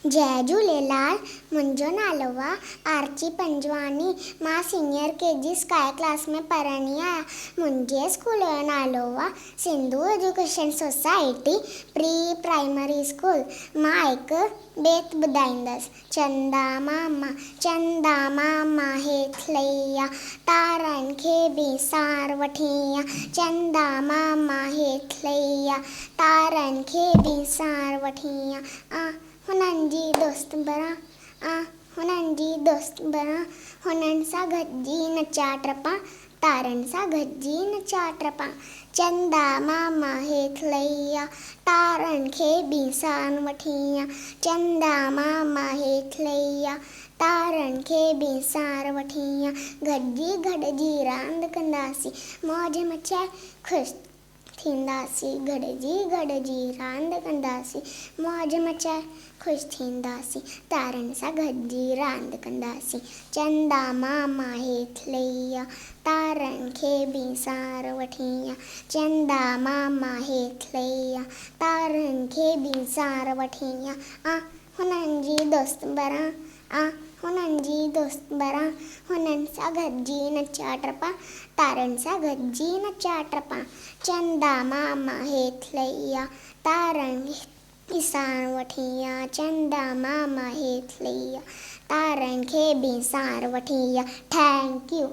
जय झूलेलाल। मुंहिंजो नालो आहे आरची पंजवानी। मां सीनियर KG स्काई क्लास में पढ़ंदी आहियां। मुंहिंजे स्कूल जो नालो आहे Sindhu education society pre primary school. मां हिकु बेत ॿुधाईंदसि। चंदा मामा हेठि लही आ, तारनि खे बि सार वठी आ। चंदा मामा हेठि लही आ, तारनि खे बि सार वठी आ। हुननि जी दोस्त बणां, हुननि सां गॾिजी नचा टपा, तारनि सां गॾिजी नचा टपा। चंदा मामा हेठि लही आ, तारनि खे बि सार वठी आ। चंदा मामा हेठि लही आ, तारनि खे बि सार वठी आ। गॾिजी रांदि कंदासीं, मौज मचाए ख़ुशि थींदासीं। गॾिजी रांदि कंदासीं, मौज मचाए ख़ुशि थींदासीं। तारनि सां गॾिजी रांदि कंदासीं। चंदा मामा हेठि लही आ, तारनि खे बि सार वठी आ। चंदा मामा हेठि लही आ, तारनि खे बि सार वठी आ। हुननि जी दोस्त बणां, हुननि सां गॾिजी नचा टपा, तारनि सां गॾिजी नचा टपा। चंदा मामा हेठि लही आ, तारनि खे सार वठी आ। चंदा मामा हेठि लही आ, तारनि खे बि सार वठी आ। Thank U.